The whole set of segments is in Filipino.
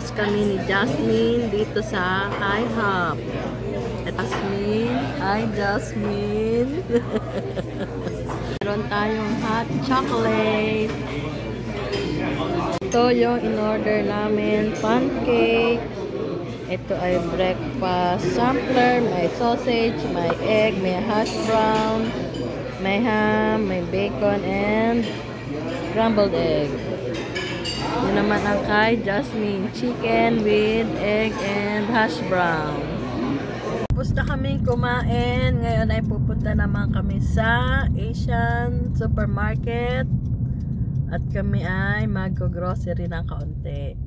Breakfast kami ni Jasmine dito sa IHOP. Jasmine, hi Jasmine. Meron tayong hot chocolate. Ito yung in-order namin, pancake. Ito ay breakfast sampler, may sausage, may egg, may hash brown, may ham, may bacon, and scrambled egg. Yun naman ang kay Jasmine, chicken with egg and hash brown. Tapos na kaming kumain. Ngayon ay pupunta naman kami sa Asian supermarket. At kami ay mag-grocery ng kaunti.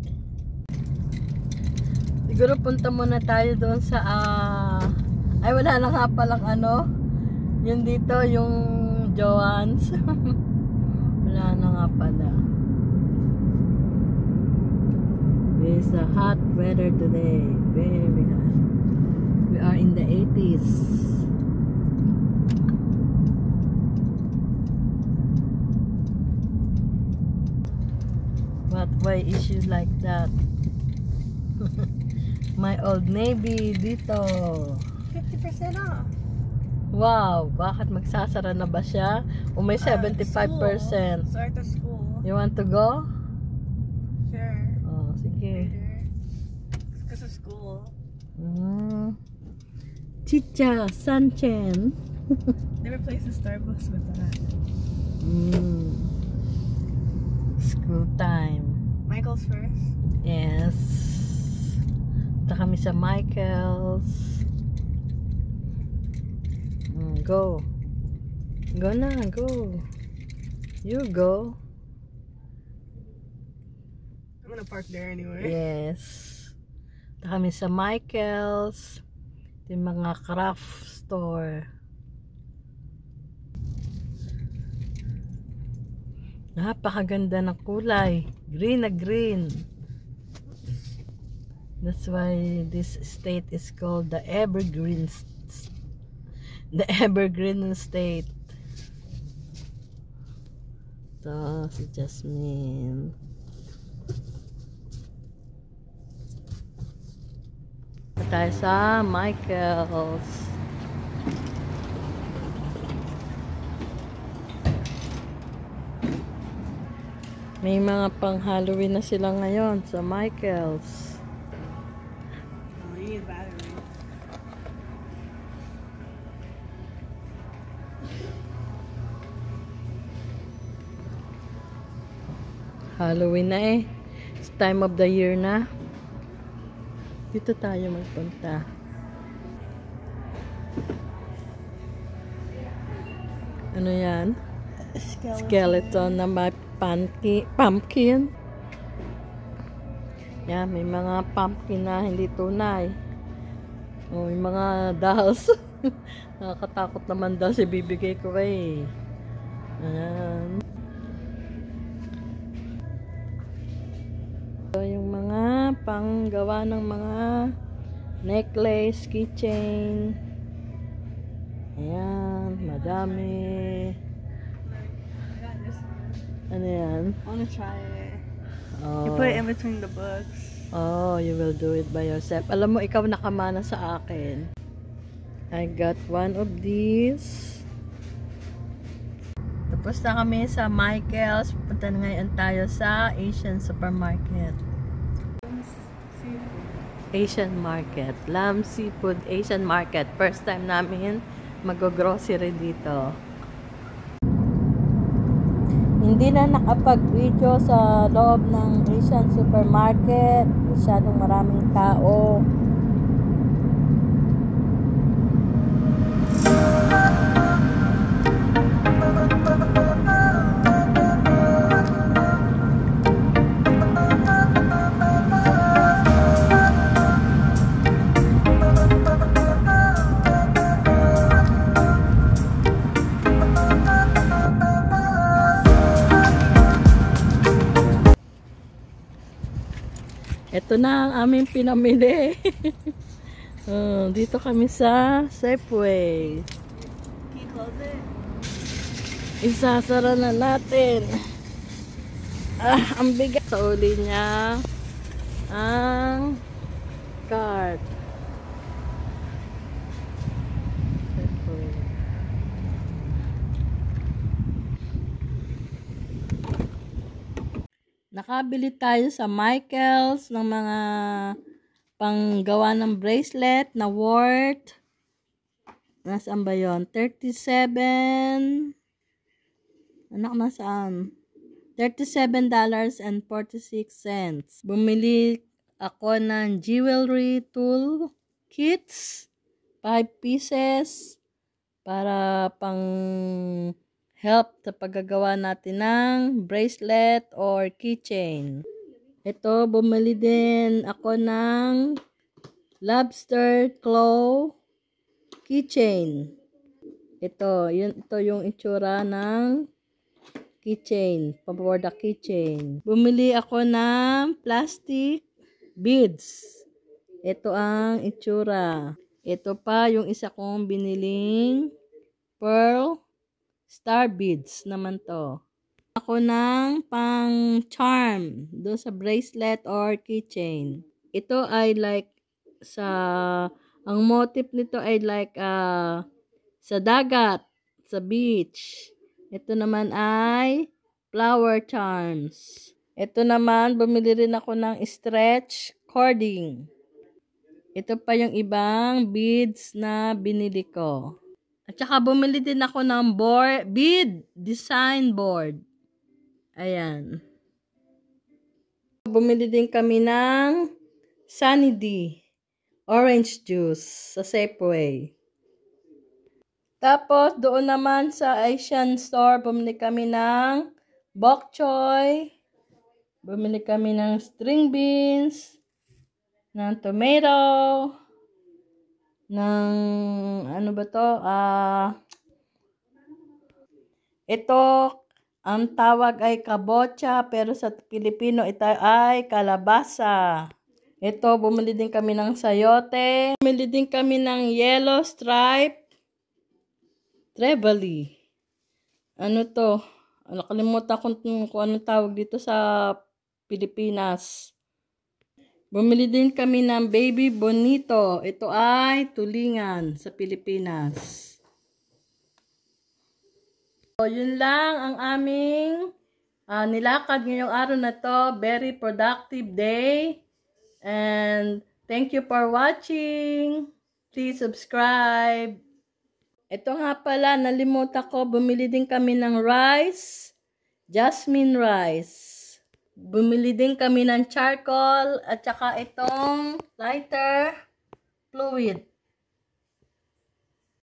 Siguro punta muna tayo doon sa ay wala na nga palang ano. Yun dito yung Joann's. Wala na nga pala. It's a hot weather today. Very hot. We are in the 80s. But why is she like that? My Old Navy dito. 50% off. Wow, bakit magsasara na ba siya? O may 75%. Start of school. You want to go? Sure. Oh, sige. Because of school. Chicha Sanchen. They replaced the Starbucks with that. School time. Michael's first. Yes. Punta kami sa Michael's. Go. Go na, go. You go. I'm gonna park there anyway. Yes. Punta kami sa Michael's. Ito yung mga craft store. Napakaganda ng kulay. Green na green. That's why this state is called the Evergreen State. Ito si Jasmine. Tayo sa Michael's. May mga pang Halloween na sila ngayon sa Michael's. Oh, you need batteries. Halloween na eh. It's time of the year na. Dito tayo magpunta. Ano yan? Skeleton na may pumpkin. Yan, may mga pumpkin na hindi tunay. Oh, may mga dolls. Nakakatakot naman daw si bibigay ko eh. Ayan. So, yung mga panggawa ng mga necklace, keychain. Ayan, madami. Ano yan? I wanna try it. Oh. You put it in between the books. Oh, you will do it by yourself. Alam mo, ikaw nakamana sa akin. I got one of these. Tapos na kami sa Michael's. Pupunta na ngayon tayo sa Asian supermarket. Asian market. Lamb Seafood Asian market. First time namin mag-grocery dito. Hindi na nakapag-video sa loob ng Asian supermarket. Masyadong maraming tao. Ito na ang aming pinamili. Dito kami sa Safeway. Can you close it? Isasara na natin. Ang bigat sa uli niya. ang cart. Nakabili tayo sa Michaels ng mga panggawa ng bracelet na worth, nasaan ba yun? 37, anak, nasaan? $37.46. Bumili ako ng jewelry tool kits, 5 pieces, para pang help sa paggagawa natin ng bracelet or keychain. Ito, bumili din ako ng lobster claw keychain. Ito yung itsura ng keychain, for the keychain. Bumili ako ng plastic beads. Ito ang itsura. Ito pa yung isa kong biniling pearl star beads naman to. Ako ng pang charm doon sa bracelet or keychain. Ito ay like ang motif nito ay like sa dagat, sa beach. Ito naman ay flower charms. Ito naman, bumili rin ako ng stretch cording. Ito pa yung ibang beads na binili ko. At saka bumili din ako ng bead design board. Ayan. Bumili din kami ng Sunny D orange juice sa Safeway. Tapos doon naman sa Asian store, bumili kami ng bok choy. Bumili kami ng string beans, ng tomato, ng ano ba to? Ito, ang tawag ay kabocha, pero sa Pilipino ito ay kalabasa. Ito, bumili din kami ng sayote. Bumili din kami ng yellow stripe trebly. Ano to? Nakalimutan ko kung anong tawag dito sa Pilipinas. Bumili din kami ng baby bonito. Ito ay tulingan sa Pilipinas. So, yun lang ang aming nilakad ngayong araw na to. Very productive day. And thank you for watching. Please subscribe. Ito nga pala, nalimutan ko, bumili din kami ng rice, jasmine rice. Bumili din kami ng charcoal at saka itong lighter fluid.